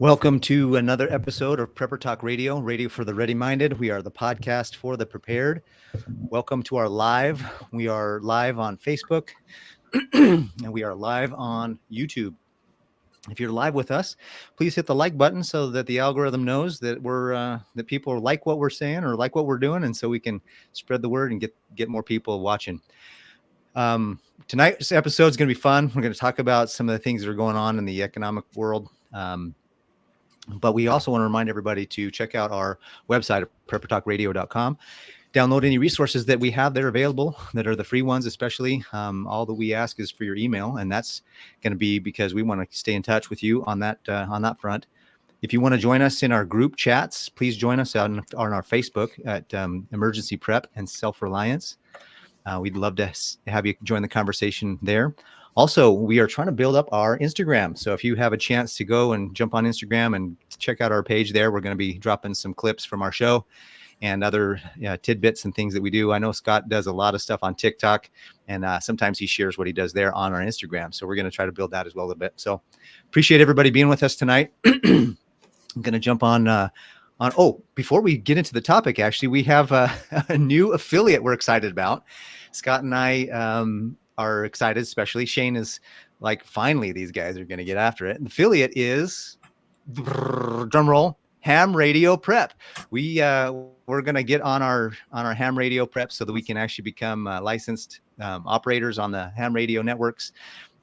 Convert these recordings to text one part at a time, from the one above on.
Welcome to another episode of Prepper Talk Radio, radio for the ready-minded. We are the podcast for the prepared. Welcome to our live. We are live on Facebook and we are live on YouTube. If you're live with us, please hit the like button so that the algorithm knows that that people like what we're saying or like what we're doing, and so we can spread the word and get more people watching. Tonight's episode is going to be fun. We're going to talk about some of the things that are going on in the economic world. But we also want to remind everybody to check out our website at preppertalkradio.com. Download any resources that we have there available that are the free ones, especially. All that we ask is for your email, and that's going to be because we want to stay in touch with you on that front. If you want to join us in our group chats, please join us on our Facebook at Emergency Prep and Self-Reliance. We'd love to have you join the conversation there. Also, we are trying to build up our Instagram. So if you have a chance to go and jump on Instagram and check out our page there, we're going to be dropping some clips from our show and other tidbits and things that we do. I know Scott does a lot of stuff on TikTok, and sometimes he shares what he does there on our Instagram. So we're going to try to build that as well a bit. So appreciate everybody being with us tonight. I'm going to jump on. Before we get into the topic, actually, we have a new affiliate we're excited about. Scott and I are excited, especially Shane is like, finally, these guys are going to get after it. And the affiliate is, drum roll, Ham Radio Prep. We're going to get on our Ham Radio Prep so that we can actually become licensed operators on the Ham Radio networks.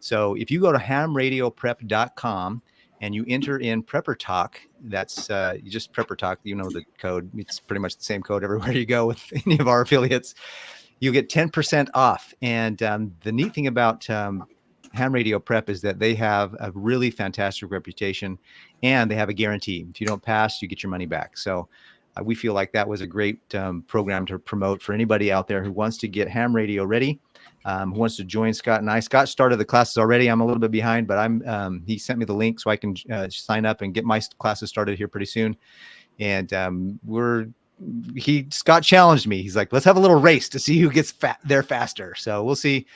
So if you go to hamradioprep.com and you enter in Prepper Talk, that's you just Prepper Talk, you know the code. It's pretty much the same code everywhere you go with any of our affiliates. You get 10% off. And the neat thing about Ham Radio Prep is that they have a really fantastic reputation and they have a guarantee. If you don't pass, you get your money back. So we feel like that was a great program to promote for anybody out there who wants to get ham radio ready, who wants to join Scott and I. Scott started the classes already. I'm a little bit behind, but he sent me the link so I can sign up and get my classes started here pretty soon. And Scott challenged me. He's like, let's have a little race to see who gets there faster. So we'll see.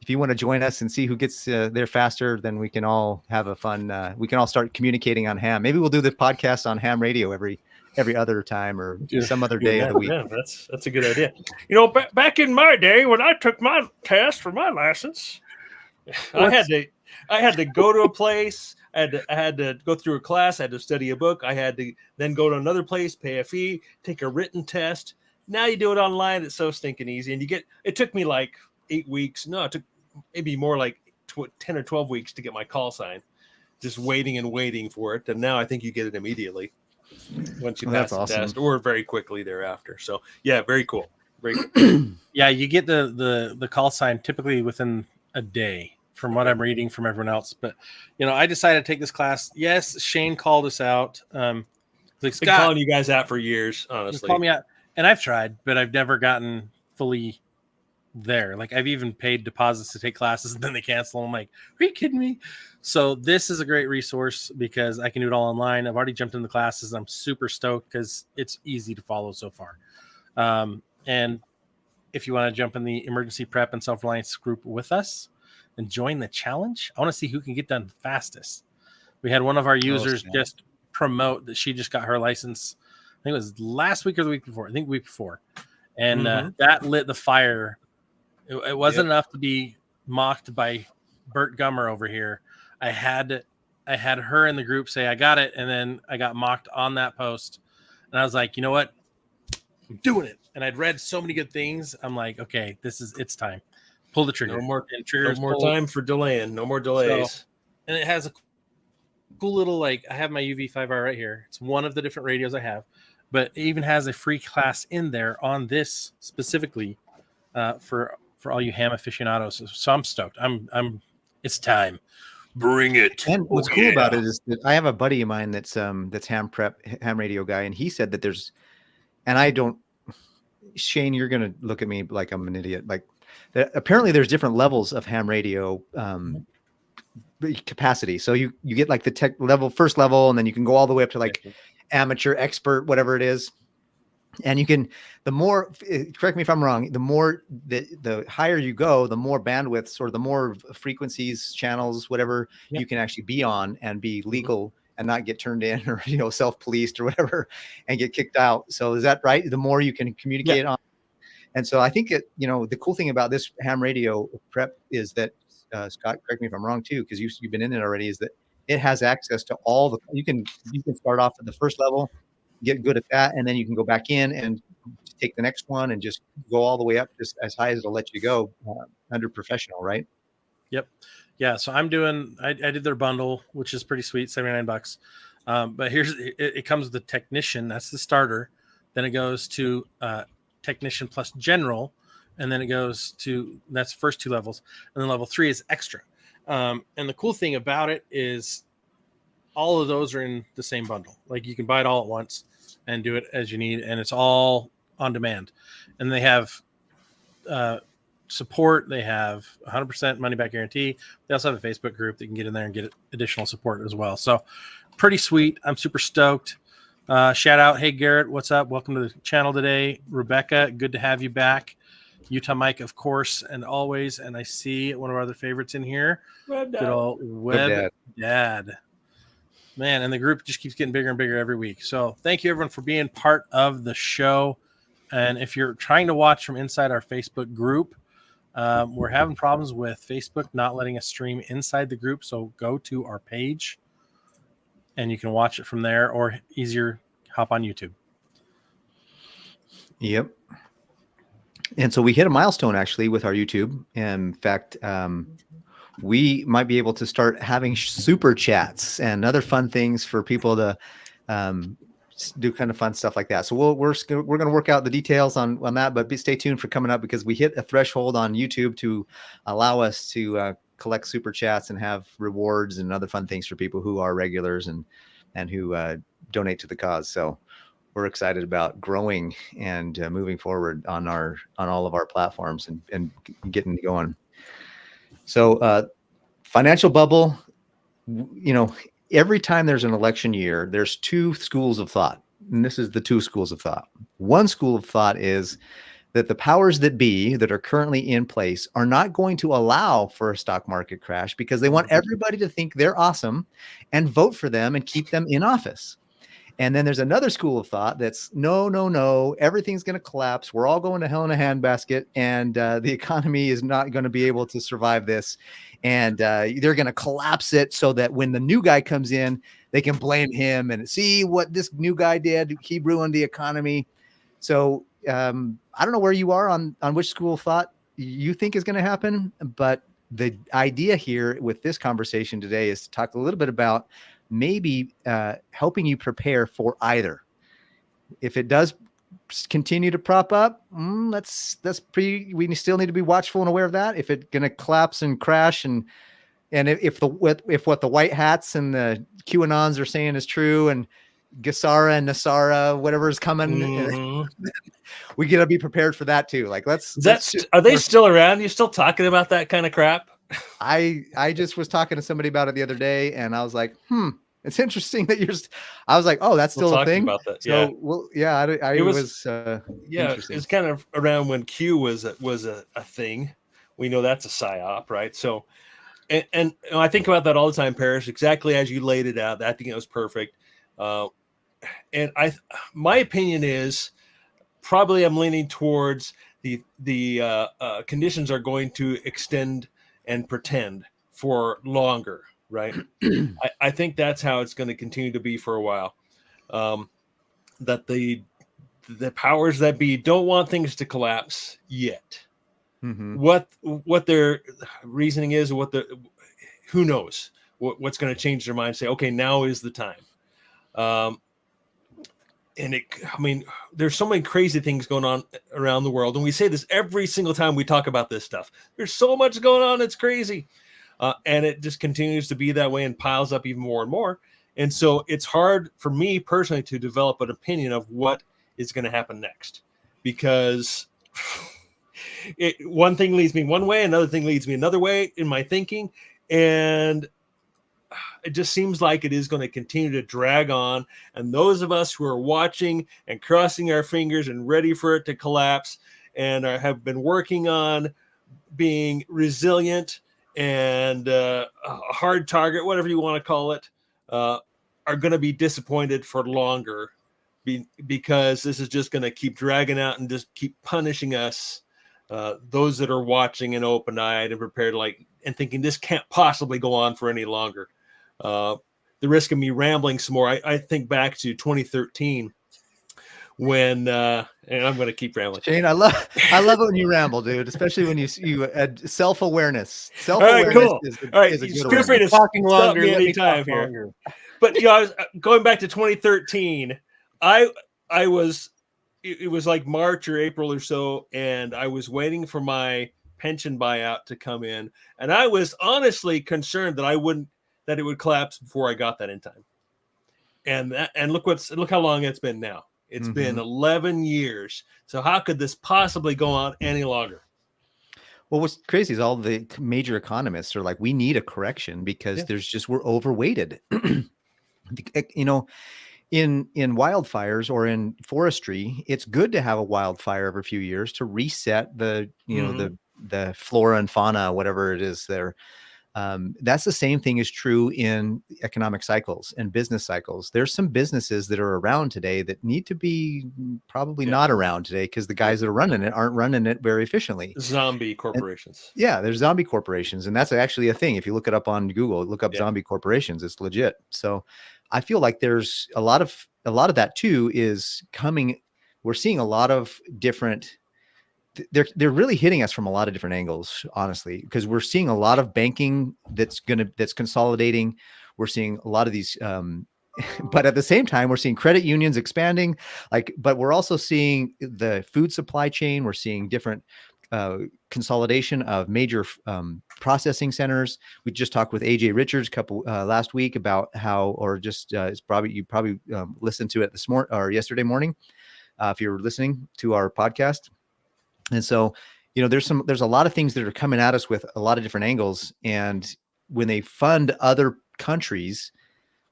If you want to join us and see who gets there faster, then we can all have a fun, we can all start communicating on ham. Maybe we'll do the podcast on ham radio every other time or some other day of the week. Yeah, that's a good idea. You know, back in my day when I took my test for my license, I had to go to a place. I had to go through a class. I had to study a book. I had to then go to another place, pay a fee, take a written test. Now you do it online. It's so stinking easy. And it took me like 8 weeks. No, it took maybe more like 10 or 12 weeks to get my call sign, just waiting for it. And now I think you get it immediately once you pass the test, or very quickly thereafter. So yeah, very cool. Very cool. Yeah, you get the call sign typically within a day, from what I'm reading from everyone else. But, you know, I decided to take this class. Yes, Shane called us out. Like, Scott, been calling you guys out for years, honestly. Call me out. And I've tried, but I've never gotten fully there. Like, I've even paid deposits to take classes and then they cancel. I'm like, are you kidding me? So this is a great resource because I can do it all online. I've already jumped into the classes. I'm super stoked because it's easy to follow so far. And if you want to jump in the Emergency Prep and Self-Reliance group with us and join the challenge, I want to see who can get done fastest. We had one of our users just promote that she just got her license. I think it was last week or the week before. I think the week before. And that lit the fire. It wasn't enough to be mocked by Bert Gummer over here. I had her in the group say, I got it. And then I got mocked on that post. And I was like, you know what? I'm doing it. And I'd read so many good things. I'm like, okay, it's time. Pull the trigger. No more time for delaying. No more delays. So, and it has a cool little, I have my UV5R right here. It's one of the different radios I have, but it even has a free class in there on this specifically for all you ham aficionados. So I'm stoked. It's time. Bring it. And what's cool about it is that I have a buddy of mine that's ham radio guy, and he said that there's, and I don't, Shane, you're gonna look at me like I'm an idiot. Like, apparently there's different levels of ham radio capacity. So you get like the tech level, first level, and then you can go all the way up to like amateur, expert, whatever it is. And you can, the more, correct me if I'm wrong, the more the higher you go, the more bandwidths or the more frequencies, channels, whatever you can actually be on and be legal and not get turned in or, self-policed or whatever and get kicked out. So is that right? The more you can communicate on. And so I think the cool thing about this ham radio prep is that, Scott, correct me if I'm wrong too, because you've been in it already, is that it has access to all you can start off at the first level, get good at that, and then you can go back in and take the next one and just go all the way up just as high as it'll let you go under professional, right? Yep. Yeah. So I did their bundle, which is pretty sweet, $79. But it comes with the technician. That's the starter. Then it goes to technician plus general. And then it goes to, that's first 2 levels. And then level 3 is extra. And the cool thing about it is all of those are in the same bundle. Like you can buy it all at once and do it as you need. And it's all on demand. And they have support. They have 100% money back guarantee. They also have a Facebook group that you can get in there and get additional support as well. So pretty sweet. I'm super stoked. Shout out. Hey, Garrett, what's up? Welcome to the channel today. Rebecca, good to have you back. Utah Mike, of course, and always. And I see one of our other favorites in here. Good old Web Dad. Man, and the group just keeps getting bigger and bigger every week. So thank you, everyone, for being part of the show. And if you're trying to watch from inside our Facebook group, we're having problems with Facebook not letting us stream inside the group. So go to our page, and you can watch it from there, or easier, hop on YouTube. Yep. And so we hit a milestone actually with our YouTube. In fact, we might be able to start having super chats and other fun things for people to do kind of fun stuff like that. So we're going to work out the details on that, but stay tuned for coming up, because we hit a threshold on YouTube to allow us to collect super chats and have rewards and other fun things for people who are regulars and who donate to the cause. So we're excited about growing and moving forward on all of our platforms and getting going. So financial bubble, every time there's an election year, there's 2 schools of thought. And this is the 2 schools of thought. One school of thought is that the powers that be that are currently in place are not going to allow for a stock market crash because they want everybody to think they're awesome and vote for them and keep them in office. And then there's another school of thought that's no, everything's going to collapse. We're all going to hell in a handbasket, and the economy is not going to be able to survive this. And they're going to collapse it so that when the new guy comes in, they can blame him and see what this new guy did. He ruined the economy. So I don't know where you are on which school of thought you think is going to happen. But the idea here with this conversation today is to talk a little bit about maybe helping you prepare for either. If it does continue to prop up, we still need to be watchful and aware of that. If it's going to collapse and crash, and if what the white hats and the QAnons are saying is true, and Gassara and Nassara, whatever is coming, we got to be prepared for that too. Like are they still around? You still talking about that kind of crap? I just was talking to somebody about it the other day, and I was like, it's interesting that I was like, oh, that's still a thing. About that. So, it was it's kind of around when Q was a thing. We know that's a psyop, right? So, and I think about that all the time, Parrish, exactly as you laid it out. I think it was perfect. And my opinion is probably I'm leaning towards the conditions are going to extend and pretend for longer, right? I think that's how it's going to continue to be for a while. That the powers that be don't want things to collapse yet. What their reasoning is, who knows what's going to change their mind? Say, okay, now is the time. There's so many crazy things going on around the world. And we say this every single time we talk about this stuff. There's so much going on. It's crazy. and it just continues to be that way and piles up even more and more. And so it's hard for me personally to develop an opinion of what is going to happen next, because one thing leads me one way, another thing leads me another way in my thinking, and it just seems like it is going to continue to drag on. And those of us who are watching and crossing our fingers and ready for it to collapse and have been working on being resilient and a hard target, whatever you want to call it, are going to be disappointed for longer, because this is just going to keep dragging out and just keep punishing us, those that are watching and open-eyed and prepared, and thinking this can't possibly go on for any longer. The risk of me rambling some more, I think back to 2013 when, and I'm going to keep rambling. Shane, I love it when you ramble, dude, especially when you add self-awareness. All right, cool. Is All right, is a good feel one. free to Talking stop longer, me let me anytime talk here. longer. But I was going back to 2013. I was, it was like March or April or so, and I was waiting for my pension buyout to come in, and I was honestly concerned that it would collapse before I got that in time. And look how long it's been now. It's been 11 years. So how could this possibly go on any longer? Well, what's crazy is all the major economists are like, we need a correction because we're overweighted. You know, in wildfires or in forestry, it's good to have a wildfire every few years to reset the flora and fauna, whatever it is there. That's the same thing is true in economic cycles and business cycles. There's some businesses that are around today that need to be probably not around today because the guys that are running it aren't running it very efficiently. Zombie corporations. There's zombie corporations, and that's actually a thing. If you look it up on Google, look up zombie corporations, it's legit. So I feel like there's a lot of that too is coming. We're seeing a lot of different. They're really hitting us from a lot of different angles, honestly, because we're seeing a lot of banking that's consolidating. We're seeing a lot of these, but at the same time, we're seeing credit unions expanding. But we're also seeing the food supply chain. We're seeing different consolidation of major processing centers. We just talked with AJ Richards last week about how, or just you probably listened to it this morning or yesterday morning, if you're listening to our podcast. And so, there's a lot of things that are coming at us with a lot of different angles. And when they fund other countries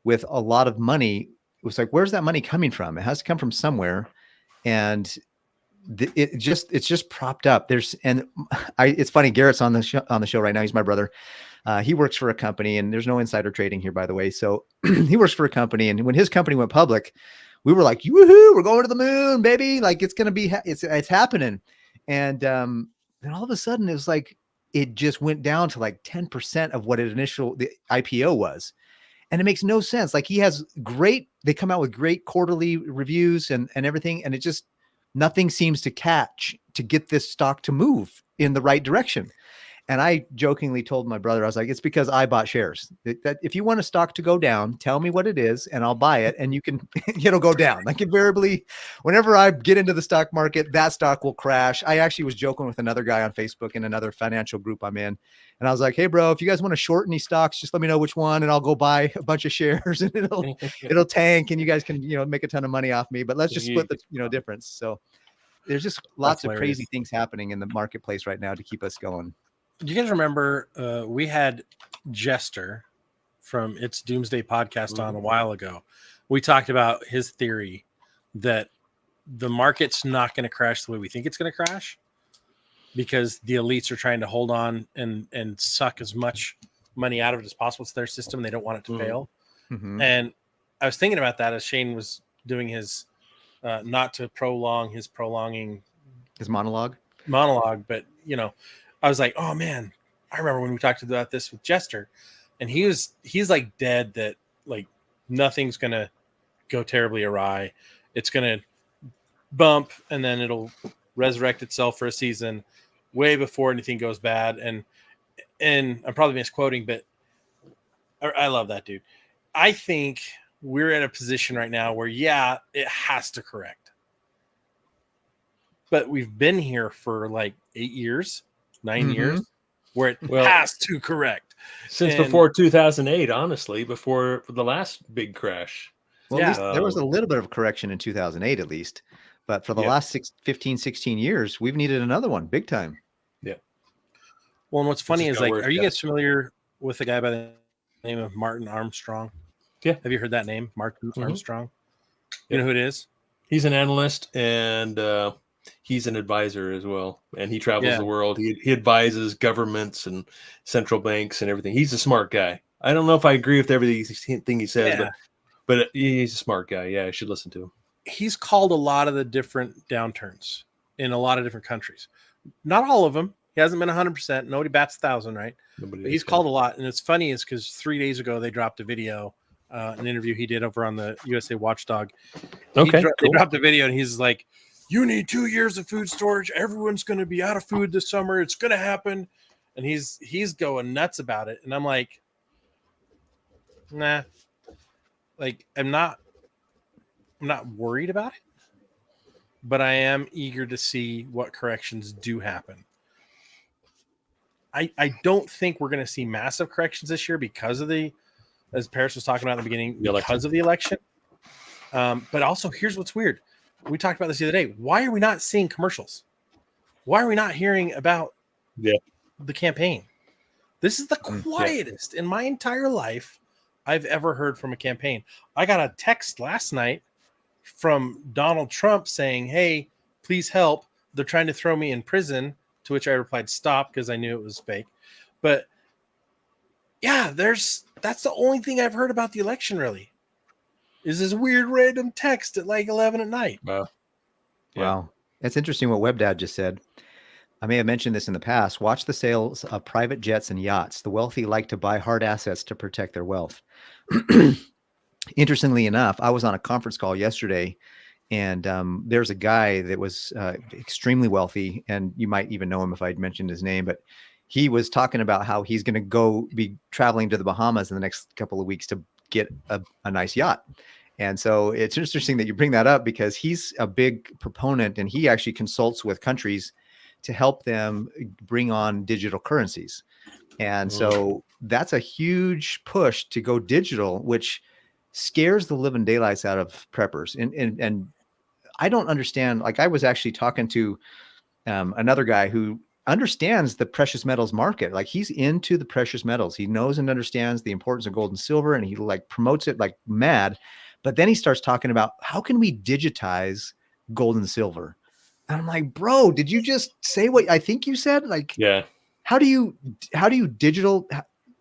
with a lot of money, it's like, where's that money coming from? It has to come from somewhere. And it's just propped up. It's funny. Garrett's on the show right now. He's my brother. He works for a company, and there's no insider trading here, by the way. So he works for a company, and when his company went public, we were like, woohoo, we're going to the moon, baby. Like it's going to be, it's happening. And then all of a sudden it was like, it just went down to like 10% of what the IPO was. And it makes no sense. Like they come out with great quarterly reviews and everything. And it just, nothing seems to get this stock to move in the right direction. And I jokingly told my brother, I was like, it's because I bought shares. That if you want a stock to go down, tell me what it is and I'll buy it. And you can, go down. Like invariably, whenever I get into the stock market, that stock will crash. I actually was joking with another guy on Facebook in another financial group I'm in. And I was like, hey bro, if you guys want to short any stocks, just let me know which one and I'll go buy a bunch of shares and it'll tank and you guys can, make a ton of money off me, but let's just split the difference. So there's just lots of crazy things happening in the marketplace right now to keep us going. Do you guys remember we had Jester from It's Doomsday podcast on a while ago? We talked about his theory that the market's not going to crash the way we think it's going to crash because the elites are trying to hold on and suck as much money out of it as possible. It's their system. They don't want it to fail. Mm-hmm. And I was thinking about that as Shane was doing his not to prolonging his monologue, but I was like, oh man, I remember when we talked about this with Jester, and he's like dead that like nothing's gonna go terribly awry. It's gonna bump and then it'll resurrect itself for a season way before anything goes bad. And I'm probably misquoting, but I love that dude. I think we're in a position right now where it has to correct. But we've been here for like 8 years. 9 years. where it Well, has to correct. Since And- before 2008, honestly, before the last big crash. Well, Yeah. at least there was a little bit of correction in 2008, at least. But for the Yeah. last 15, 16 years, we've needed another one big time. Well, and what's funny just is, got like, worse, are you yeah. guys familiar with a guy by the name of Martin Armstrong? Yeah. Have you heard that name, Martin Armstrong? Yeah. You know who it is? He's an analyst and he's an advisor as well. And he travels Yeah. the world. He advises governments and central banks and everything. He's a smart guy. I don't know if I agree with everything he says, Yeah. but he's a smart guy. Yeah, I should listen to him. He's called a lot of the different downturns in a lot of different countries. Not all of them. He hasn't been 100%. Nobody bats 1,000, right? Nobody But he's called a lot. And it's funny is because 3 days ago, they dropped a video, an interview he did over on the USA Watchdog. Okay, They cool. dropped a video and he's like, you need 2 years of food storage. Everyone's going to be out of food this summer. It's going to happen. And he's going nuts about it. And I'm like, nah, like I'm not worried about it, but I am eager to see what corrections do happen. I don't think we're going to see massive corrections this year because of as Paris was talking about in the beginning, because of the election. But also, here's what's weird. We talked about this the other day. Why are we not seeing commercials? Why are we not hearing about the campaign? This is the quietest in my entire life I've ever heard from a campaign. I got a text last night from Donald Trump saying, hey, please help. They're trying to throw me in prison, to which I replied, stop, because I knew it was fake. But yeah, that's the only thing I've heard about the election, really, is this weird random text at like 11 at night. Wow. Yeah. Wow. It's interesting what WebDad just said. I may have mentioned this in the past. Watch the sales of private jets and yachts. The wealthy like to buy hard assets to protect their wealth. Interestingly enough, I was on a conference call yesterday, and there's a guy that was extremely wealthy, and you might even know him if I'd mentioned his name, but he was talking about how he's going to be traveling to the Bahamas in the next couple of weeks to get a nice yacht. And so it's interesting that you bring that up, because he's a big proponent, and he actually consults with countries to help them bring on digital currencies. And so that's a huge push to go digital, which scares the living daylights out of preppers. And I don't understand. Like, I was actually talking to another guy who understands the precious metals market. Like, he's into the precious metals. He knows and understands the importance of gold and silver, and he like promotes it like mad. But then he starts talking about, how can we digitize gold and silver? And I'm like, bro, did you just say what I think you said? Like, Yeah. how do you digital?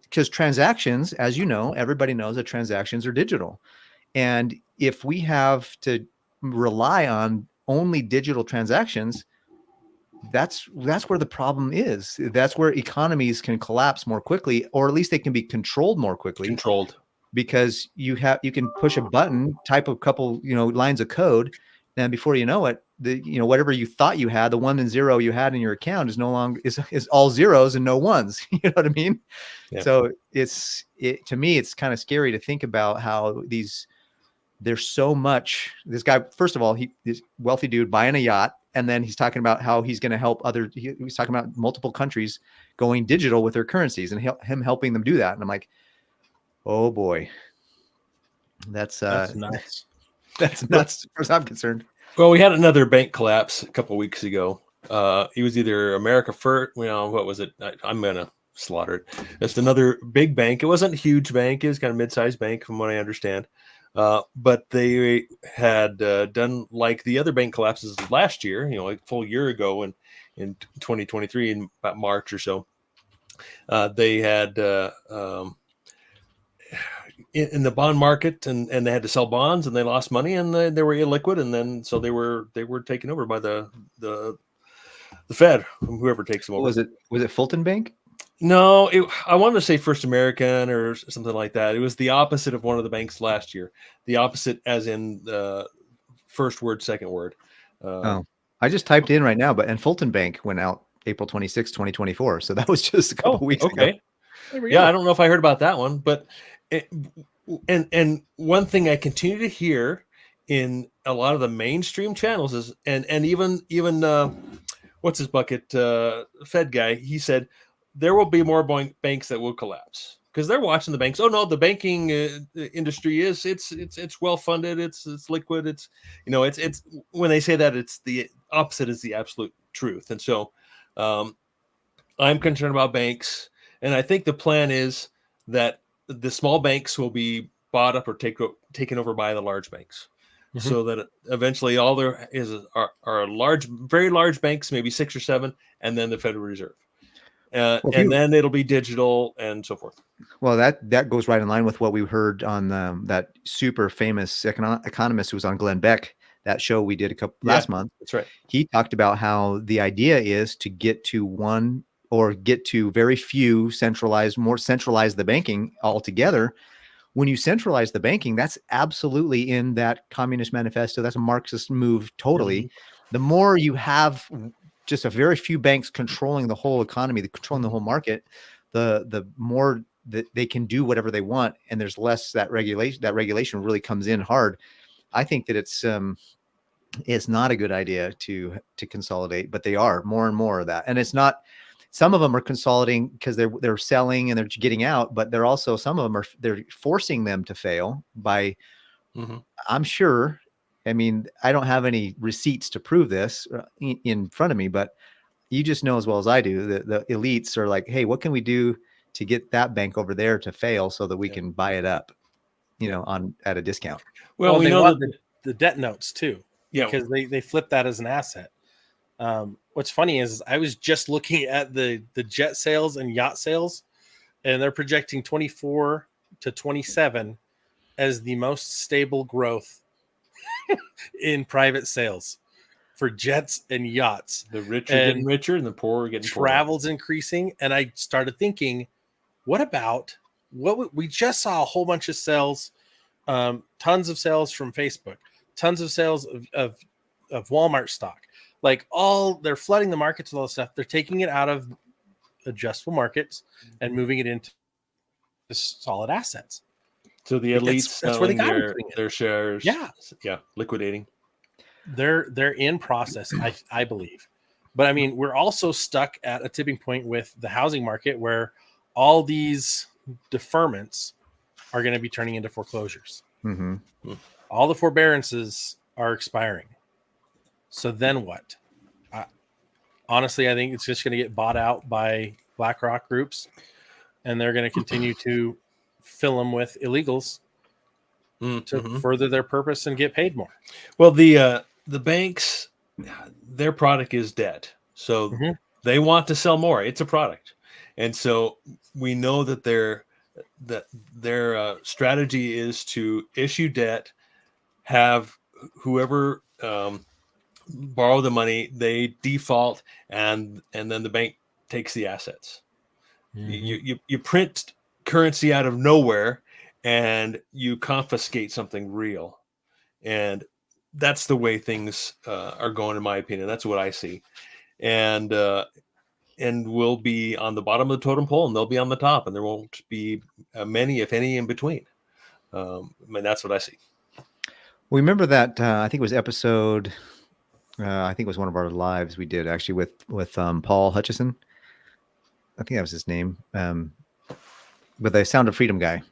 Because transactions, as you know, everybody knows that transactions are digital. And if we have to rely on only digital transactions, that's where the problem is. That's where economies can collapse more quickly, or at least they can be controlled more quickly. Controlled. Because you can push a button, type a couple, lines of code, and before you know it, whatever you thought you had, the 1 and 0 you had in your account is no longer is all zeros and no ones. You know what I mean? Yeah. So to me, it's kind of scary to think about how there's so much. This guy, first of all, this wealthy dude buying a yacht, and then he's talking about how he's going to help he's talking about multiple countries going digital with their currencies and him helping them do that. And I'm like, oh boy, that's nuts. That's nuts as far as I'm concerned. Well, we had another bank collapse a couple of weeks ago. It was either America First. What was it? I'm gonna slaughter it. It's another big bank. It wasn't a huge bank. It was kind of mid-sized bank, from what I understand. But they had done like the other bank collapses last year. Like a full year ago in 2023, in about March or so. They had. In the bond market, and they had to sell bonds, and they lost money, and they were illiquid, and then so they were taken over by the Fed, whoever takes them over. Was it Fulton Bank? No, I wanted to say First American or something like that. It was the opposite of one of the banks last year. The opposite, as in the first word, second word. I just typed in right now, and Fulton Bank went out April 26, 2024. So that was just a couple weeks ago. Yeah, I don't know if I heard about that one, but. And one thing I continue to hear in a lot of the mainstream channels is, and even what's his bucket Fed guy, he said there will be more banks that will collapse because they're watching the banks. Oh no, the banking industry it's well funded. It's liquid. It's when they say that, it's the opposite is the absolute truth. And so I'm concerned about banks, and I think the plan is that the small banks will be bought up or taken over by the large banks. Mm-hmm. So that eventually all there is are large, very large banks, maybe 6 or 7, and then the Federal Reserve. And then it'll be digital and so forth. Well, that goes right in line with what we heard on that super famous economist who was on Glenn Beck, that show we did last month. That's right. He talked about how the idea is to get to one or get to very few more centralize the banking altogether. When you centralize the banking, that's absolutely in that Communist Manifesto. That's a Marxist move, totally. Mm-hmm. The more you have just a very few banks controlling the whole economy, controlling the whole market, the more that they can do whatever they want, and there's less that regulation. That regulation really comes in hard. I think that it's not a good idea to consolidate, but they are more and more of that, and it's not. Some of them are consolidating because they're selling and they're getting out, but they're also, some of them they're forcing them to fail by, mm-hmm. I'm sure. I mean, I don't have any receipts to prove this in front of me, but you just know as well as I do that the elites are like, hey, what can we do to get that bank over there to fail so that we can buy it up, at a discount? Well, we know that the debt notes too, because they flip that as an asset. What's funny is I was just looking at the jet sales and yacht sales, and they're projecting 24 to 27 as the most stable growth in private sales for jets and yachts. The rich are getting richer and the poor are getting poorer. Travel's increasing. And I started thinking, what we just saw a whole bunch of sales, tons of sales from Facebook, tons of sales of Walmart stock. Like they're flooding the markets with all this stuff. They're taking it out of adjustable markets and moving it into solid assets. So the elites that's where they got their shares. Yeah, liquidating. They're in process, I believe. But I mean, we're also stuck at a tipping point with the housing market where all these deferments are going to be turning into foreclosures. Mm-hmm. All the forbearances are expiring. So then what? Honestly, I think it's just going to get bought out by BlackRock groups, and they're going to continue to fill them with illegals to further their purpose and get paid more. Well, the banks, their product is debt, so they want to sell more. It's a product, and so we know that their strategy is to issue debt, have whoever borrow the money, they default, and then the bank takes the assets. You print currency out of nowhere and you confiscate something real, and that's the way things are going, in my opinion. That's what I see, and we'll be on the bottom of the totem pole, and they'll be on the top, and there won't be many, if any, in between. That's what I see. We remember that I think it was episode. I think it was one of our lives we did actually with Paul Hutchison. I think that was his name. With the Sound of Freedom guy.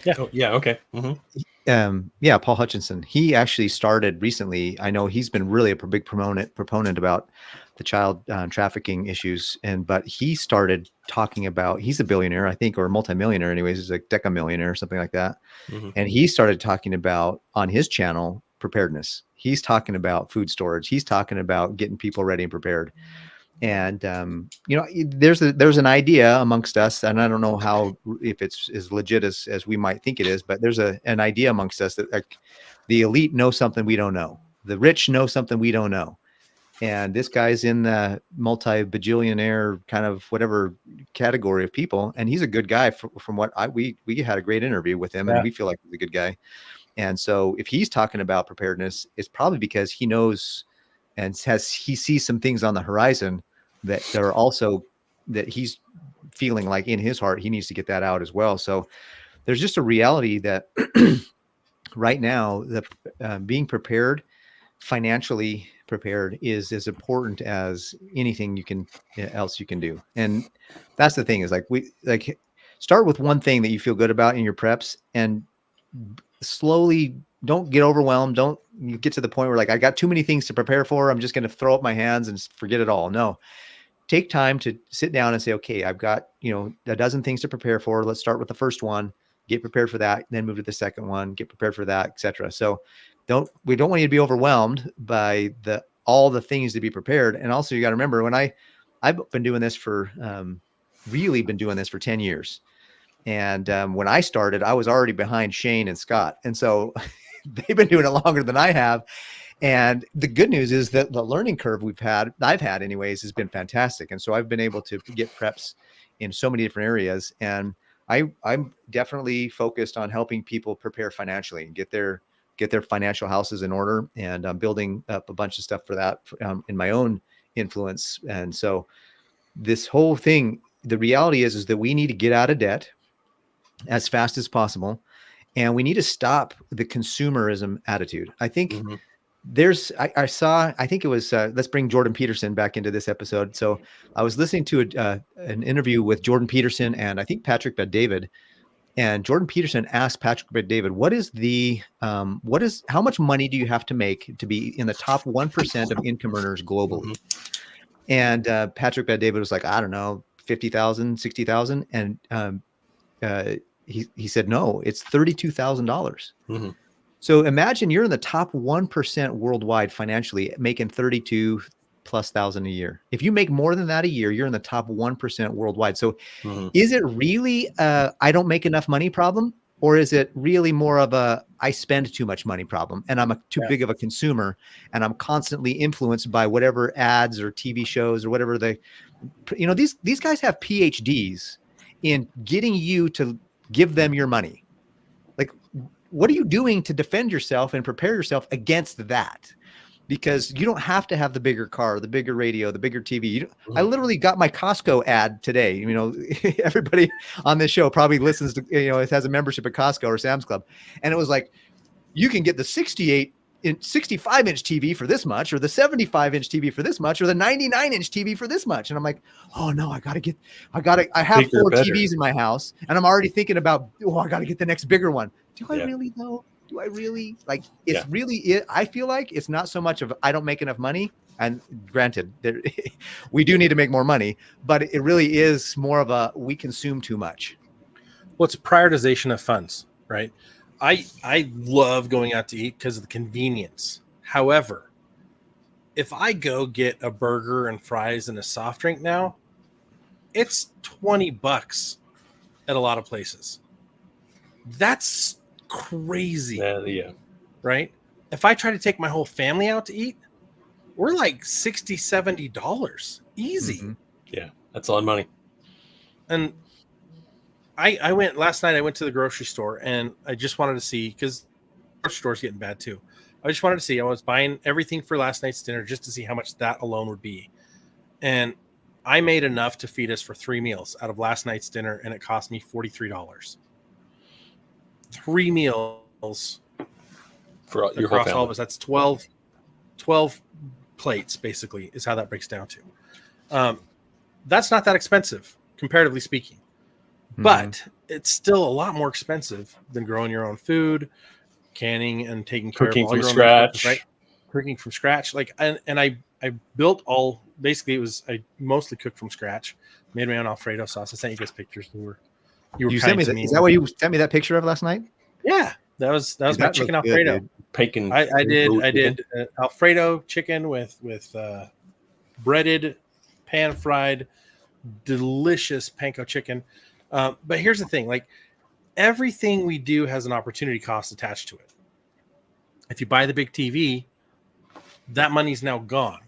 Yeah. Oh, yeah. Okay. Mm-hmm. Paul Hutchinson. He actually started recently. I know he's been really a big proponent about the child trafficking issues, but he started talking about. He's a billionaire, I think, or multimillionaire. Anyways, he's a decamillionaire or something like that. Mm-hmm. And he started talking about on his channel preparedness. He's talking about food storage. He's talking about getting people ready and prepared. And there's an idea amongst us, and I don't know if it's as legit as we might think it is, but there's an idea amongst us that the elite know something we don't know. The rich know something we don't know. And this guy's in the multi-bajillionaire kind of whatever category of people, and he's a good guy. From what we had a great interview with him, and we feel like he's a good guy. And so if he's talking about preparedness, it's probably because he knows and he sees some things on the horizon that are also that he's feeling like in his heart he needs to get that out as well. So there's just a reality that right now the being prepared financially prepared is as important as anything else you can do. And that's the thing, is like start with one thing that you feel good about in your preps, and slowly, don't get overwhelmed. Don't you get to the point where like, I got too many things to prepare for, I'm just going to throw up my hands and forget it all. No, take time to sit down and say, okay, I've got, a dozen things to prepare for. Let's start with the first one, get prepared for that, then move to the second one, get prepared for that, etc. So we don't want you to be overwhelmed by all the things to be prepared. And also you got to remember, I've been doing this for, really been doing this for 10 years. And when I started, I was already behind Shane and Scott. And so they've been doing it longer than I have. And the good news is that the learning curve I've had anyways, has been fantastic. And so I've been able to get preps in so many different areas. And I'm definitely focused on helping people prepare financially and get their financial houses in order. And I'm building up a bunch of stuff for that in my own influence. And so this whole thing, the reality is that we need to get out of debt as fast as possible. And we need to stop the consumerism attitude. I think I think it was, let's bring Jordan Peterson back into this episode. So I was listening to an interview with Jordan Peterson and I think Patrick Bet-David, and Jordan Peterson asked Patrick Bet-David, how much money do you have to make to be in the top 1% of income earners globally? And Patrick Bet-David was like, I don't know, 50,000, 60,000. And he said, no, it's $32,000. So imagine you're in the top 1% worldwide financially, making 32,000+ a year. If you make more than that a year, you're in the top 1% worldwide. So is it really I don't make enough money problem? Or is it really more of a I spend too much money problem, and I'm too big of a consumer, and I'm constantly influenced by whatever ads or TV shows or whatever these guys have PhDs in getting you to give them your money. Like, what are you doing to defend yourself and prepare yourself against that? Because you don't have to have the bigger car, the bigger radio, the bigger TV. I literally got my Costco ad today. Everybody on this show probably listens to, it has a membership at Costco or Sam's Club. And it was like, you can get the 65-inch TV for this much, or the 75-inch TV for this much, or the 99-inch TV for this much. And I'm like, oh no, I have bigger, 4 TVs in my house, and I'm already thinking about, I got to get the next bigger one. Do I really though? Do I really like? It's really. I feel like it's not so much of I don't make enough money. And granted, we do need to make more money, but it really is more of a we consume too much. Well, it's prioritization of funds, right? I love going out to eat because of the convenience. However, if I go get a burger and fries and a soft drink now, it's $20 at a lot of places. That's crazy. Yeah. Right? If I try to take my whole family out to eat, we're like $60-$70 easy. Yeah, that's a lot of money. And I went last night. I went to the grocery store and I just wanted to see, because the grocery store's getting bad too. I just wanted to see. I was buying everything for last night's dinner just to see how much that alone would be. And I made enough to feed us for 3 meals out of last night's dinner, and it cost me $43. 3 meals for your across whole all of us. That's 12 plates, basically, is how that breaks down to. That's not that expensive, comparatively speaking. But it's still a lot more expensive than growing your own food, canning and taking care cooking of all from your scratch, own right? Cooking from scratch. Like, and I built all, basically I mostly cooked from scratch, made my own Alfredo sauce. I sent you guys pictures. You sent me that. Is that what you sent me that picture of last night? Yeah, that was my chicken Alfredo. Bacon. I did Alfredo chicken with breaded, pan fried, delicious panko chicken. But here's the thing: like, everything we do has an opportunity cost attached to it. If you buy the big TV, that money's now gone.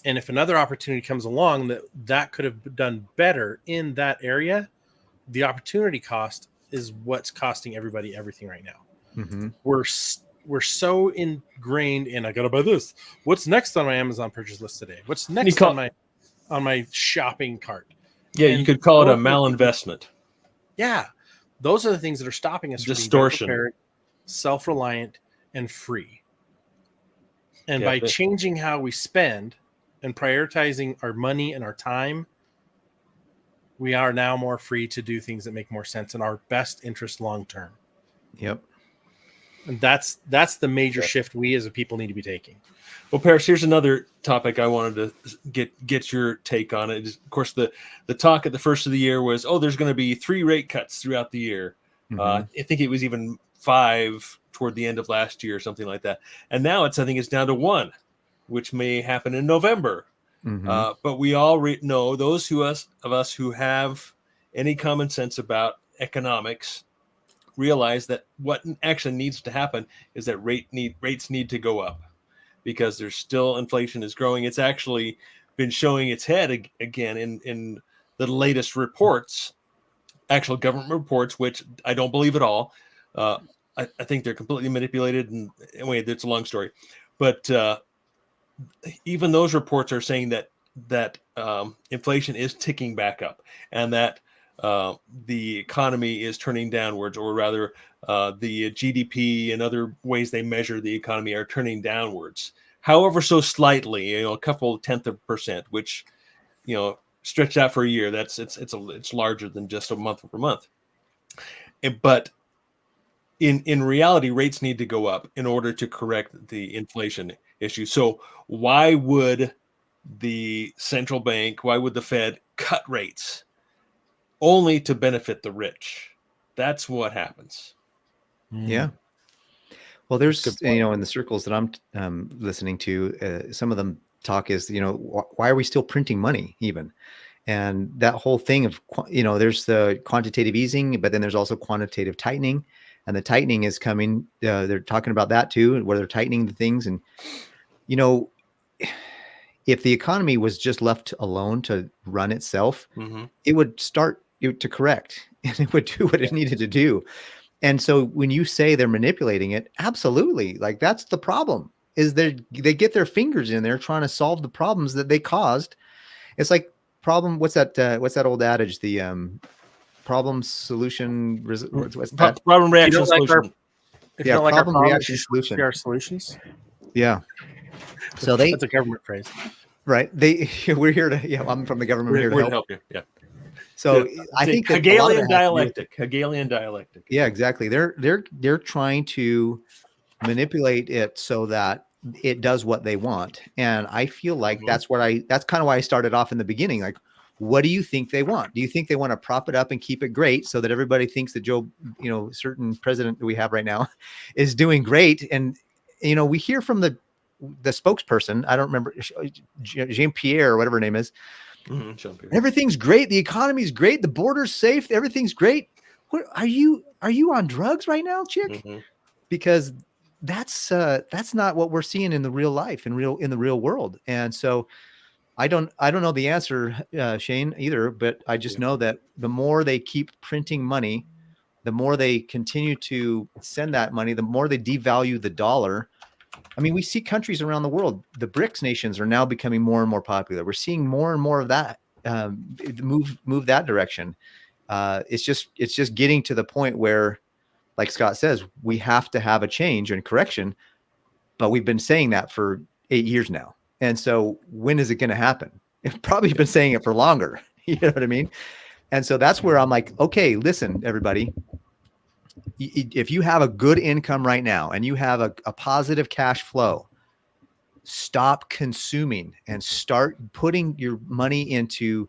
And if another opportunity comes along that could have done better in that area, the opportunity cost is what's costing everybody everything right now. We're so ingrained in, I gotta buy this. What's next on my Amazon purchase list today? What's next on my shopping cart? Yeah, you could call it a malinvestment. Yeah, those are the things that are stopping us. Distortion. From being prepared, self-reliant, and free. And by changing how we spend and prioritizing our money and our time, we are now more free to do things that make more sense in our best interest long term. Yep. And that's the major shift we as a people need to be taking. Well, Paris, here's another topic I wanted to get your take on it. Of course, the talk at the first of the year was, there's going to be 3 rate cuts throughout the year. I think it was even 5 toward the end of last year or something like that. And now I think it's down to 1, which may happen in November. But we all know, those of us who have any common sense about economics realize that what actually needs to happen is that rates need to go up, because there's still inflation is growing. It's actually been showing its head again in the latest reports, actual government reports, which I don't believe at all. I think they're completely manipulated. And anyway, it's a long story, but even those reports are saying that inflation is ticking back up, and that the economy is turning downwards, or rather the GDP and other ways they measure the economy are turning downwards. However, so slightly, a couple 0.1%, which, stretched out for a year, it's larger than just a month over month. But in reality, rates need to go up in order to correct the inflation issue. So why would the central bank, why would the Fed cut rates only to benefit the rich? That's what happens. Yeah. Well, there's, in the circles that I'm listening to, some of them talk is, why are we still printing money even? And that whole thing of, there's the quantitative easing, but then there's also quantitative tightening, and the tightening is coming. They're talking about that too, where they're tightening the things. And, if the economy was just left alone to run itself, it would start to correct, and it would do what it needed to do. And so when you say they're manipulating it, absolutely, like that's the problem, is they get their fingers in there trying to solve the problems that they caused. It's like what's that old adage? The problem solution, what's that? Problem reaction solution. Problem reaction solution. Our solutions. Yeah. So that's a government phrase, right? We're here to. I'm from the government. We're here to help you. Yeah. So I think that Hegelian dialectic. Hegelian dialectic. Yeah, exactly. They're trying to manipulate it so that it does what they want. And I feel like that's kind of why I started off in the beginning. Like, what do you think they want? Do you think they want to prop it up and keep it great so that everybody thinks that certain president that we have right now is doing great? And, we hear from the spokesperson, I don't remember, Jean-Pierre or whatever her name is. Everything's great. The economy's great. The border's safe. Everything's great. What, are you on drugs right now, chick? Because that's not what we're seeing in the real life, in the real world. And so I don't know the answer, Shane, either, but I just know that the more they keep printing money, the more they continue to send that money, the more they devalue the dollar. I mean, we see countries around the world, the BRICS nations are now becoming more and more popular. We're seeing more and more of that move that direction. It's just getting to the point where, like Scott says, we have to have a change and correction, but we've been saying that for 8 years now. And so when is it going to happen? We've probably been saying it for longer. You know what I mean? And so that's where I'm like, okay, listen, everybody, if you have a good income right now and you have a positive cash flow, stop consuming and start putting your money into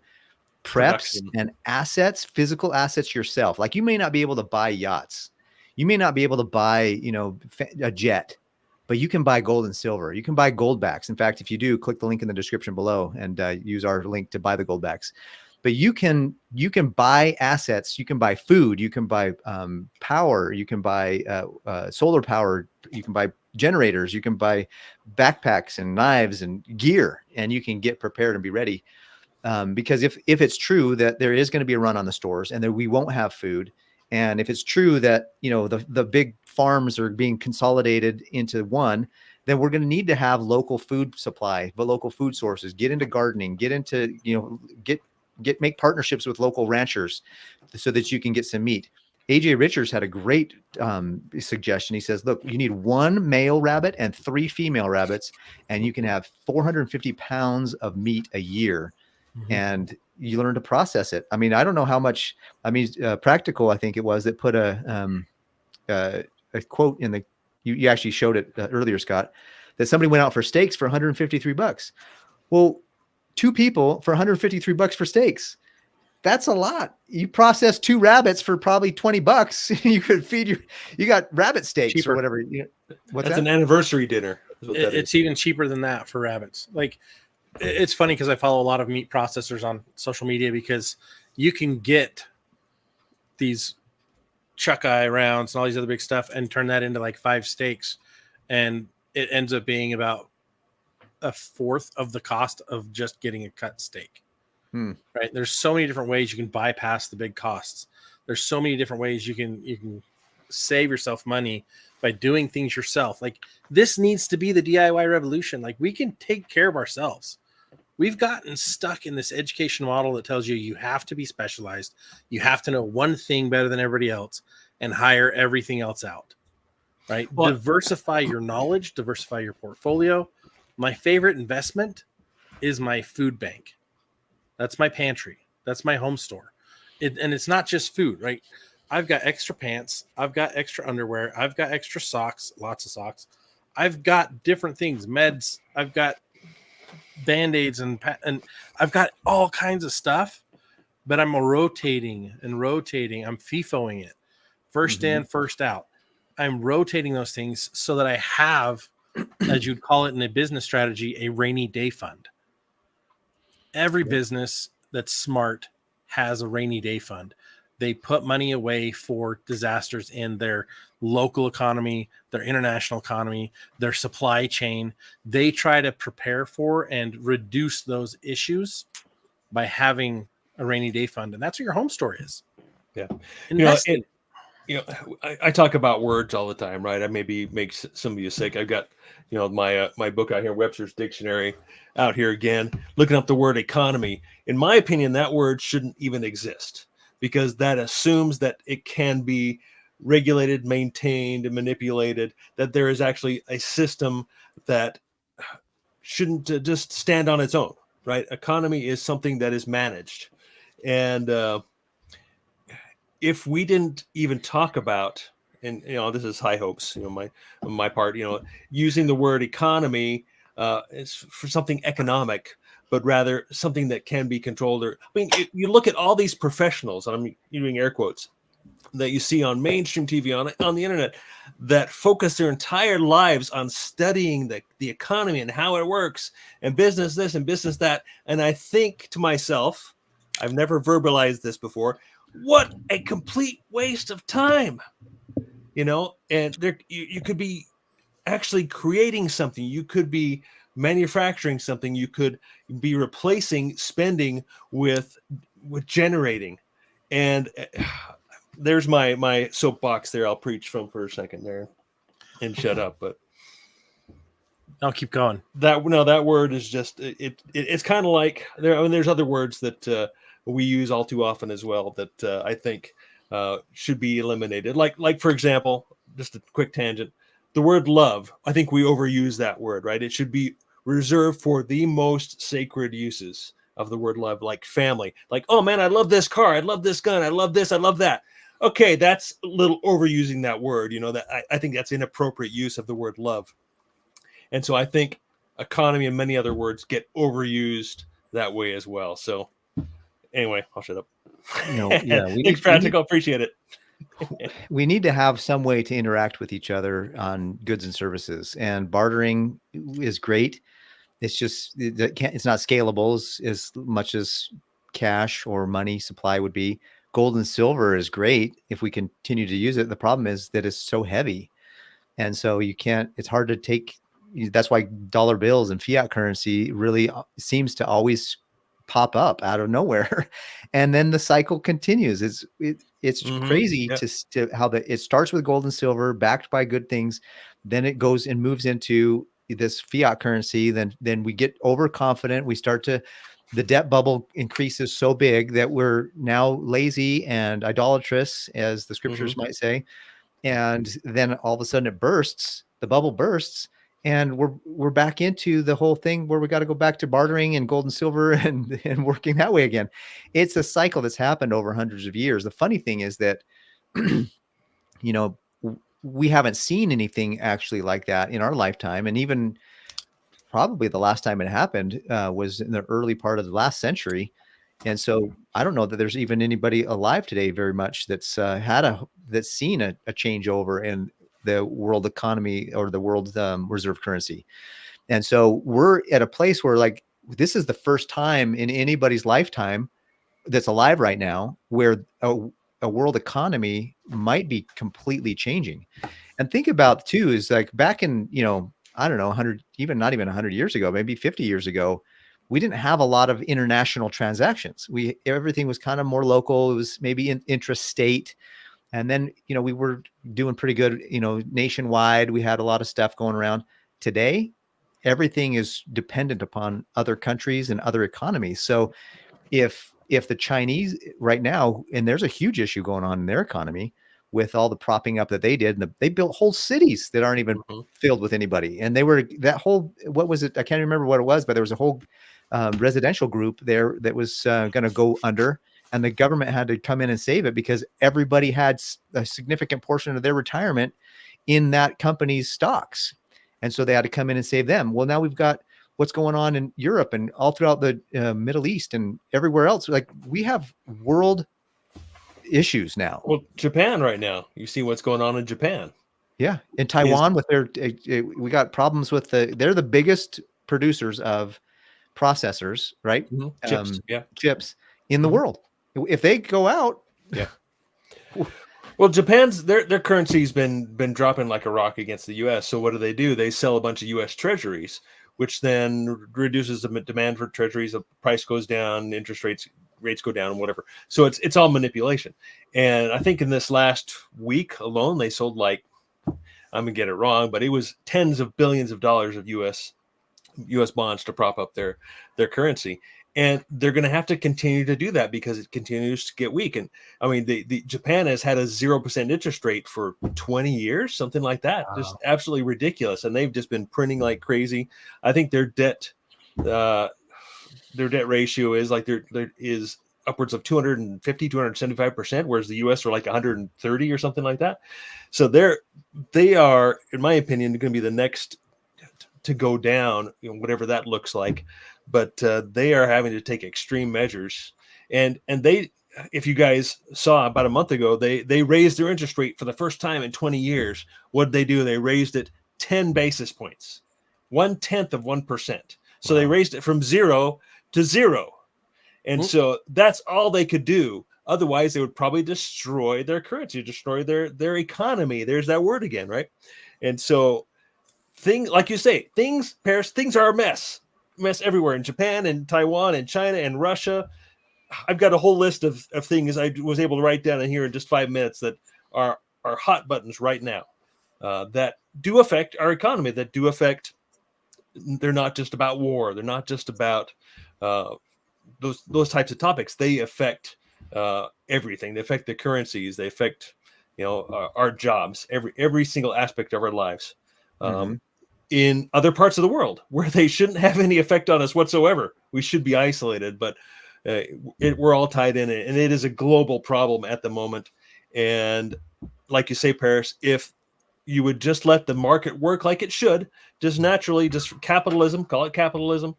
preps and assets, physical assets yourself. Like, you may not be able to buy yachts. You may not be able to buy, a jet, but you can buy gold and silver. You can buy gold backs. In fact, if you do, click the link in the description below and use our link to buy the gold backs. But you can buy assets. You can buy food. You can buy power. You can buy solar power. You can buy generators. You can buy backpacks and knives and gear, and you can get prepared and be ready. Because if it's true that there is going to be a run on the stores and that we won't have food, and if it's true that the big farms are being consolidated into one, then we're going to need to have local food supply, but local food sources. Get into gardening. Get into make partnerships with local ranchers so that you can get some meat. AJ Richards had a great suggestion. He says, look, you need 1 male rabbit and 3 female rabbits, and you can have 450 pounds of meat a year. Mhm. And you learn to process it. I mean, I don't know how much, Practical, I think it was, that put a quote in the, you actually showed it earlier, Scott, that somebody went out for steaks for $153. Well, 2 people for $153 for steaks. That's a lot. You process 2 rabbits for probably $20. You could feed you got rabbit steaks Cheaper. or whatever. What's That's that? an anniversary dinner. Is what that It's is. even cheaper than that for rabbits. Like, it's funny because I follow a lot of meat processors on social media, because you can get these chuck eye rounds and all these other big stuff and turn that into like 5 steaks, and it ends up being about 1/4 of the cost of just getting a cut steak. Right? There's so many different ways you can bypass the big costs. There's so many different ways you can save yourself money by doing things yourself. Like, this needs to be the DIY revolution. Like, we can take care of ourselves. We've gotten stuck in this education model that tells you you have to be specialized. You have to know one thing better than everybody else and hire everything else out. Right? Well, diversify your knowledge, diversify your portfolio. My favorite investment is my food bank. That's my pantry. That's my home store. And it's not just food, right? I've got extra pants. I've got extra underwear. I've got extra socks, lots of socks. I've got different things, meds. I've got Band-Aids and I've got all kinds of stuff, but I'm rotating and rotating. I'm FIFOing it. First in, first out. I'm rotating those things so that I have, as you'd call it in a business strategy, a rainy day fund. Every business that's smart has a rainy day fund. They put money away for disasters in their local economy, their international economy, their supply chain. They try to prepare for and reduce those issues by having a rainy day fund. And that's what your home store is. Yeah. Investing. I talk about words all the time, right? I maybe make some of you sick. I've got, my book out here, Webster's Dictionary, out here again, looking up the word economy. In my opinion, that word shouldn't even exist, because that assumes that it can be regulated, maintained, and manipulated, that there is actually a system that shouldn't just stand on its own, right? Economy is something that is managed. And if we didn't even talk about, and this is high hopes, on my part, using the word economy is for something economic, but rather something that can be controlled. You look at all these professionals, and I'm using air quotes, that you see on mainstream TV, on the internet, that focus their entire lives on studying the economy and how it works, and business this and business that. And I think to myself, I've never verbalized this before, what a complete waste of time, and there you could be actually creating something. You could be manufacturing something. You could be replacing spending with generating. And there's my soapbox there. I'll preach from for a second there and shut up. But I'll keep going. That word is just it's kind of like there's other words that we use all too often as well that I think should be eliminated. Like for example, just a quick tangent, the word love. I think we overuse that word, right? It should be reserved for the most sacred uses of the word love, like family. Like, oh man, I love this car. I love this gun. I love this. I love that. Okay, that's a little overusing that word. That I think that's inappropriate use of the word love. And so I think economy and many other words get overused that way as well. So anyway, I'll shut up. Thanks, Practical. Appreciate it. We need to have some way to interact with each other on goods and services, and bartering is great. It's just, it's not scalable as much as cash or money supply would be. Gold and silver is great if we continue to use it. The problem is that it's so heavy. And so it's hard to take. That's why dollar bills and fiat currency really seems to always pop up out of nowhere. And then the cycle continues. It's crazy to how it starts with gold and silver backed by good things. Then it goes and moves into this fiat currency. Then we get overconfident. We start to the debt bubble increases so big that we're now lazy and idolatrous, as the scriptures might say. And then all of a sudden it bursts, the bubble bursts, and we're back into the whole thing where we got to go back to bartering and gold and silver and working that way again. It's a cycle that's happened over hundreds of years. The funny thing is that, you know, we haven't seen anything actually like that in our lifetime. And even probably the last time it happened was in the early part of the last century. And so I don't know that there's even anybody alive today very much that's seen a changeover in the world economy or the world reserve currency. And so we're at a place where, like, this is the first time in anybody's lifetime that's alive right now where a world economy might be completely changing. And think about too, is like back in, I don't know, 100, even not even 100 years ago, maybe 50 years ago, we didn't have a lot of international transactions. Everything was kind of more local. It was maybe intrastate. And then, we were doing pretty good, nationwide. We had a lot of stuff going around. Today, everything is dependent upon other countries and other economies. So if the Chinese right now, and there's a huge issue going on in their economy with all the propping up that they did, and they built whole cities that aren't even filled with anybody. And they were what was it? I can't remember what it was, but there was a whole residential group there that was going to go under, and the government had to come in and save it because everybody had a significant portion of their retirement in that company's stocks. And so they had to come in and save them. Well, now we've got what's going on in Europe and all throughout the Middle East and everywhere else. Like, we have world issues now. Well, Japan right now, you see what's going on in Japan. Yeah. In Taiwan with their, we got problems with they're the biggest producers of processors, right? Chips, chips in the world. If they go out. Yeah. Well, Japan's their currency's been dropping like a rock against the U.S. So what do? They sell a bunch of U.S. treasuries, which then reduces the demand for treasuries. The price goes down, interest rates go down, whatever. So it's all manipulation. And I think in this last week alone, they sold, like, I'm gonna get it wrong, but it was tens of billions of dollars of U.S. bonds to prop up their currency. And they're going to have to continue to do that because it continues to get weak. And I mean, the Japan has had a 0% interest rate for 20 years, something like that. Wow. Just absolutely ridiculous. And they've just been printing like crazy. I think their debt ratio is like there is upwards of 250, 275%, whereas the US are like 130 or something like that. So they are, in my opinion, going to be the next to go down, whatever that looks like. But they are having to take extreme measures, and they, if you guys saw about a month ago, they raised their interest rate for the first time in 20 years. What did they do? They raised it 10 basis points, 0.1%. So they raised it from 0 to 0, and so that's all they could do. Otherwise, they would probably destroy their currency, destroy their economy. There's that word again, right? And so, like you say, Paris, things are a mess everywhere in Japan and Taiwan and China and Russia. I've got a whole list of things I was able to write down in here in just 5 minutes that are hot buttons right now that do affect our economy, that do affect. They're not just about war. They're not just about those types of topics. They affect everything. They affect the currencies. They affect our jobs, every single aspect of our lives. In other parts of the world where they shouldn't have any effect on us whatsoever. We should be isolated, but we're all tied in it, and it is a global problem at the moment. And like you say, Paris, if you would just let the market work like it should, just naturally, just capitalism, call it capitalism,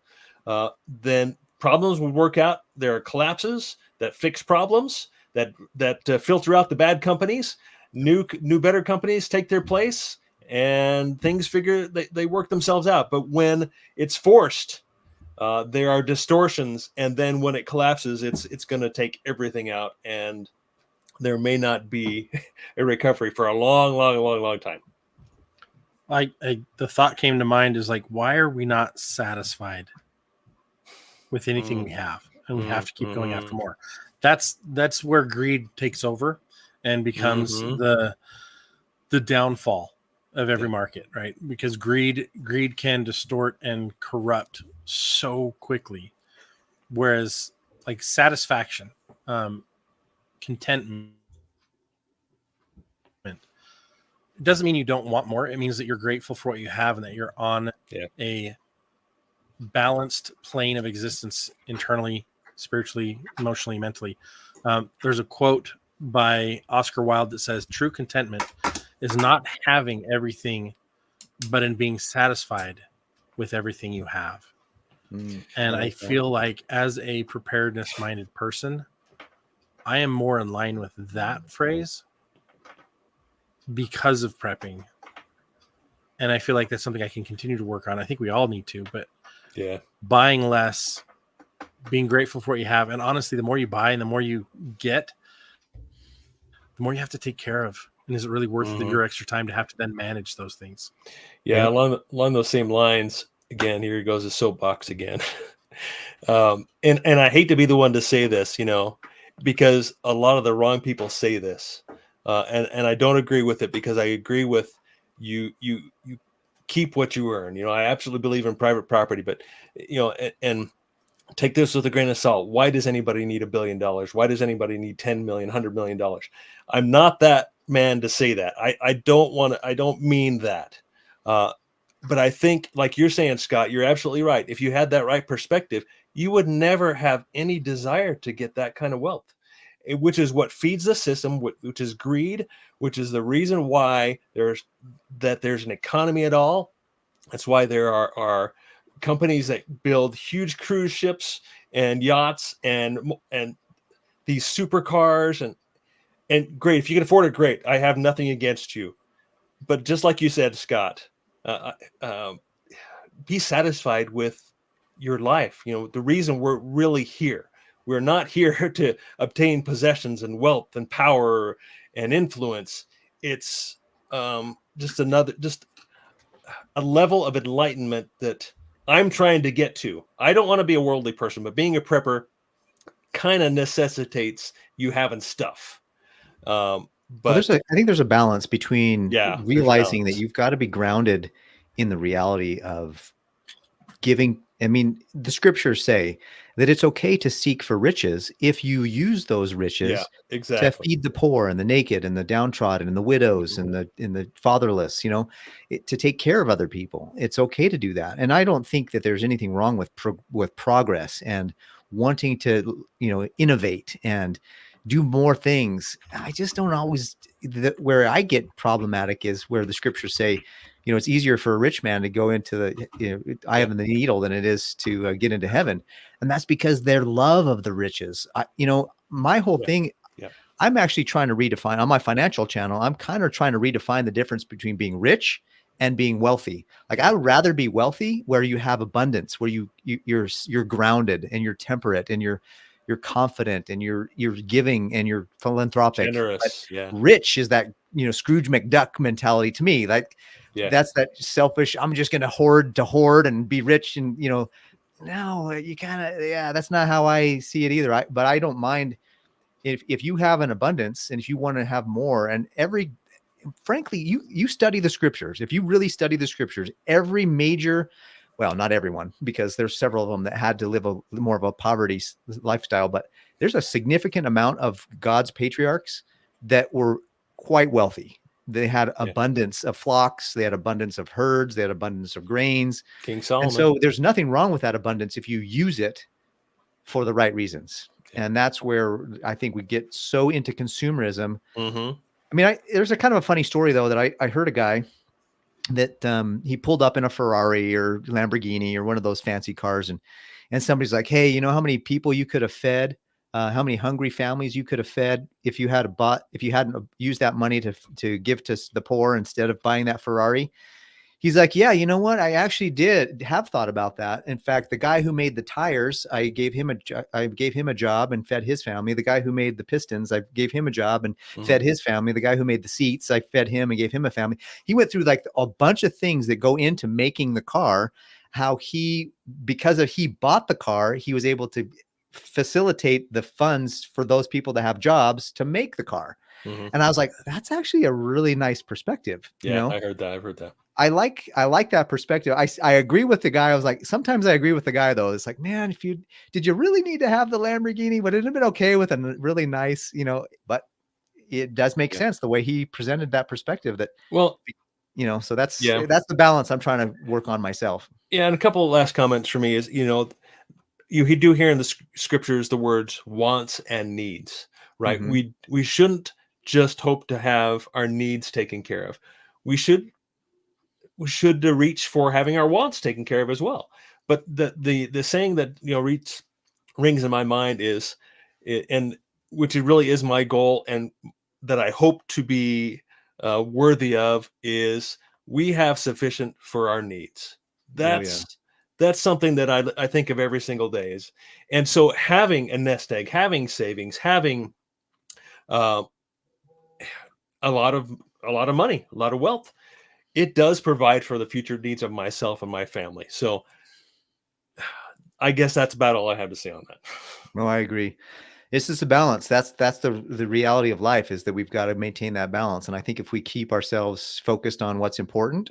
then problems would work out. There are collapses that fix problems, that filter out the bad companies. New better companies take their place, and things they work themselves out. But when it's forced, there are distortions, and then when it collapses, it's going to take everything out, and there may not be a recovery for a long time. The thought came to mind is, like, why are we not satisfied with anything we have, and we have to keep going after more? That's where greed takes over and becomes the downfall of every market, right? Because greed can distort and corrupt so quickly Whereas like satisfaction, contentment, it doesn't mean you don't want more. It means that you're grateful for what you have and that you're on a balanced plane of existence internally, spiritually, emotionally, mentally. There's a quote by Oscar Wilde that says, true contentment is not having everything, but in being satisfied with everything you have. And I feel like as a preparedness minded person, I am more in line with that phrase because of prepping. And I feel like that's something I can continue to work on. I think we all need to, but buying less, being grateful for what you have. And honestly, the more you buy and the more you get, the more you have to take care of. And is it really worth your extra time to have to then manage those things? Yeah, along those same lines, again, here goes the soapbox again. And I hate to be the one to say this, because a lot of the wrong people say this. And I don't agree with it, because I agree with you keep what you earn. I absolutely believe in private property, but, and take this with a grain of salt. Why does anybody need $1 billion? Why does anybody need 10 million, $100 million? I'm not that man to say that. I don't mean that. But I think, like you're saying, Scott, you're absolutely right. If you had that right perspective, you would never have any desire to get that kind of wealth, which is what feeds the system, which is greed, which is the reason why there's an economy at all. That's why there are companies that build huge cruise ships and yachts and these supercars and great. If you can afford it, great. I have nothing against you. But just like you said, Scott, be satisfied with your life. The reason we're really here. We're not here to obtain possessions and wealth and power and influence. It's just a level of enlightenment that I'm trying to get to. I don't want to be a worldly person, but being a prepper kind of necessitates you having stuff. But I think there's a balance between realizing that you've got to be grounded in the reality of giving. I mean, the scriptures say that it's okay to seek for riches if you use those riches to feed the poor and the naked and the downtrodden and the widows and the fatherless, to take care of other people. It's okay to do that. And I don't think that there's anything wrong with progress and wanting to, innovate and do more things. I just don't always, where I get problematic is where the scriptures say, it's easier for a rich man to go into the eye of the needle than it is to get into heaven. And that's because their love of the riches. My whole thing, I'm actually trying to redefine on my financial channel. I'm kind of trying to redefine the difference between being rich and being wealthy. Like, I would rather be wealthy where you have abundance, where you're grounded and you're temperate and you're confident and you're giving and you're philanthropic. Generous. Rich is that, Scrooge McDuck mentality to me. Like, that's that selfish, I'm just going to hoard and be rich. And, no, you kind of, that's not how I see it either. But I don't mind if you have an abundance and if you want to have more, and frankly, you study the scriptures. If you really study the scriptures, every major, well, not everyone, because there's several of them that had to live more of a poverty lifestyle, but there's a significant amount of God's patriarchs that were quite wealthy. They had abundance of flocks. They had abundance of herds. They had abundance of grains. King Solomon. And so there's nothing wrong with that abundance if you use it for the right reasons. And that's where I think we get so into consumerism. I mean, there's a kind of a funny story, though, that I heard a guy that he pulled up in a Ferrari or Lamborghini or one of those fancy cars. And somebody's like, hey, you know how many people you could have fed? How many hungry families you could have fed if you hadn't used that money to give to the poor instead of buying that Ferrari? He's like, yeah, you know what? I actually did have thought about that. In fact, the guy who made the tires, I gave him a job and fed his family. The guy who made the pistons, I gave him a job and fed his family. The guy who made the seats, I fed him and gave him a family. He went through like a bunch of things that go into making the car. Because he bought the car, he was able to facilitate the funds for those people to have jobs to make the car. Mhm. And I was like, that's actually a really nice perspective. Yeah, I heard that. I've heard that. I like that perspective. I agree with the guy. I was like, sometimes I agree with the guy though. It's like, man, did you really need to have the Lamborghini? Would it have been okay with a really nice, but it does make sense the way he presented that perspective that, Well, so that's Yeah. the balance I'm trying to work on myself. yeah, and a couple of last comments for me is, you do hear in the scriptures the words wants and needs, right? Mhm. We shouldn't just hope to have our needs taken care of. We should reach for having our wants taken care of as well. But the saying that rings in my mind is, and which it really is my goal, and that I hope to be worthy of, is we have sufficient for our needs. That's something that I think of every single day. And so having a nest egg, having savings, having uh, a lot of money, a lot of wealth, it does provide for the future needs of myself and my family. So I guess that's about all I have to say on that. No, I agree. It's just a balance. That's the reality of life, is that we've got to maintain that balance. And I think if we keep ourselves focused on what's important,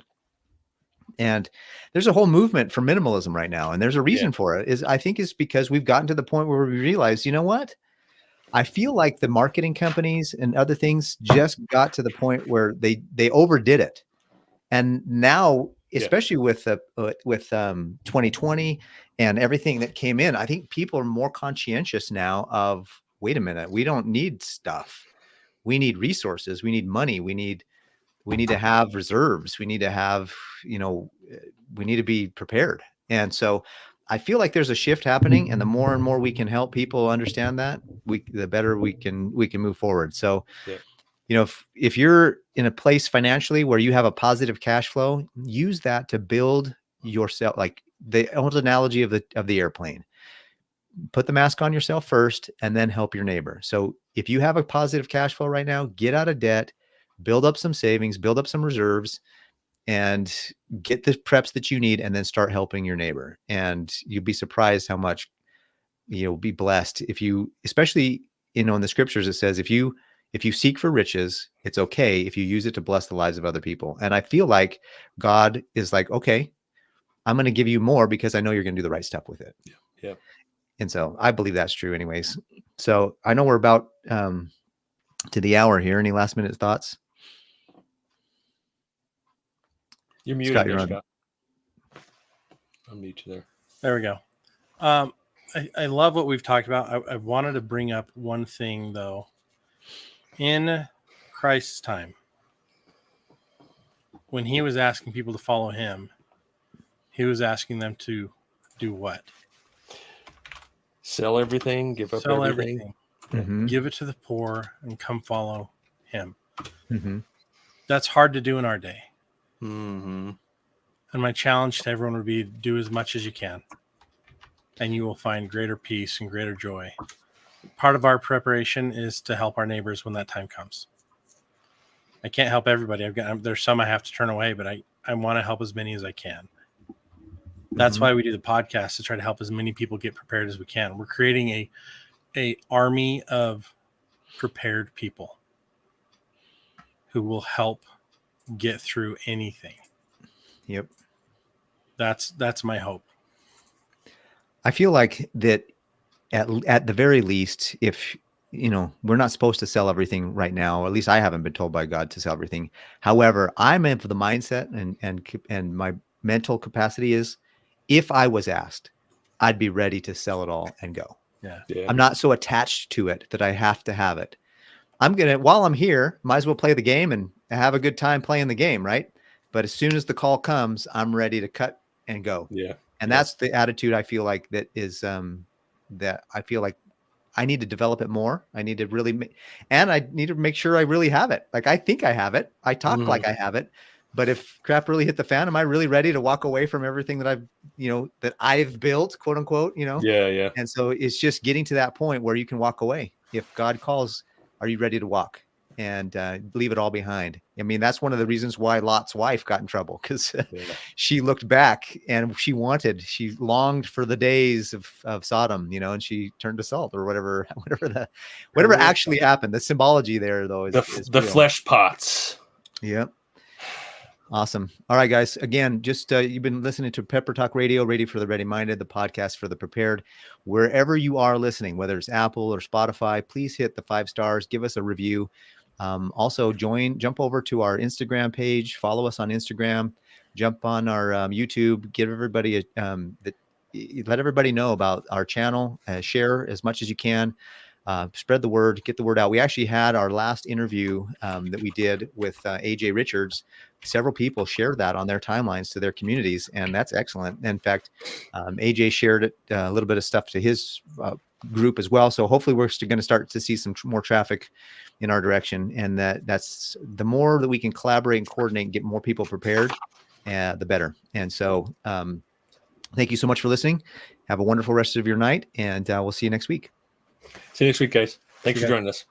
and there's a whole movement for minimalism right now, and there's a reason for it, I think it's because we've gotten to the point where we realize, you know what? I feel like the marketing companies and other things just got to the point where they overdid it. And now, especially with 2020 and everything that came in, I think people are more conscientious now of, wait a minute, we don't need stuff. We need resources. We need money. We need to have reserves. We need to have, we need to be prepared. And so I feel like there's a shift happening, and the more and more we can help people understand that, the better we can move forward. So, if you're in a place financially where you have a positive cash flow, use that to build yourself, like the old analogy of the airplane. Put the mask on yourself first and then help your neighbor. So if you have a positive cash flow right now, get out of debt, build up some savings, build up some reserves, and get the preps that you need, and then start helping your neighbor. And you'll be surprised how much you'll be blessed if you, especially, in the scriptures, it says, if you seek for riches, it's okay if you use it to bless the lives of other people. And I feel like God is like, okay, I'm going to give you more because I know you're going to do the right stuff with it. Yeah. And so I believe that's true anyways. So I know we're about to the hour here. Any last minute thoughts? You're muted, Scott, there, you're on. Scott. I'll mute you there. There we go. I love what we've talked about. I wanted to bring up one thing, though. In Christ's time, when he was asking people to follow him, he was asking them to do what? Sell everything, give up everything. Mm-hmm. Give it to the poor and come follow him. Mm-hmm. That's hard to do in our day. Mm-hmm. And my challenge to everyone would be, do as much as you can, and you will find greater peace and greater joy. Part of our preparation is to help our neighbors when that time comes. I can't help everybody. There's some I have to turn away, but I want to help as many as I can. That's why we do the podcast, to try to help as many people get prepared as we can. We're creating a army of prepared people who will help get through anything. Yep. That's my hope. I feel like that at the very least, if we're not supposed to sell everything right now, or at least I haven't been told by God to sell everything. However, I'm in for the mindset and my mental capacity is, if I was asked, I'd be ready to sell it all and go. Yeah. I'm not so attached to it that I have to have it. While I'm here, might as well play the game and have a good time playing the game, right? But as soon as the call comes, I'm ready to cut and go. Yeah. And that's the attitude I feel like that is, that I feel like I need to develop it more. I need to really, and I need to make sure I really have it. Like, I think I have it. I talk like I have it, but if crap really hit the fan, am I really ready to walk away from everything that I've built, quote unquote, Yeah. And so it's just getting to that point where you can walk away. If God calls, are you ready to walk? and leave it all behind. I mean, that's one of the reasons why Lot's wife got in trouble, because she looked back and she longed for the days of Sodom, you know, and she turned to salt or whatever actually happened. The symbology there, though, is the real. flesh pots. Yep. Awesome. All right, guys. Again, just you've been listening to Pepper Talk Radio, Ready for the Ready-Minded, the podcast for the prepared. Wherever you are listening, whether it's Apple or Spotify, please hit the 5 stars. Give us a review. Also, jump over to our Instagram page. Follow us on Instagram. Jump on our YouTube. Give everybody let everybody know about our channel. Share as much as you can. Spread the word. Get the word out. We actually had our last interview that we did with AJ Richards. Several people shared that on their timelines to their communities, and that's excellent. In fact, AJ shared a little bit of stuff to his group as well. So hopefully we're going to start to see some more traffic in our direction, and that's the more that we can collaborate and coordinate and get more people prepared, the better. And so thank you so much for listening. Have a wonderful rest of your night, and we'll see you next week. See you next week, guys. Thanks for joining us.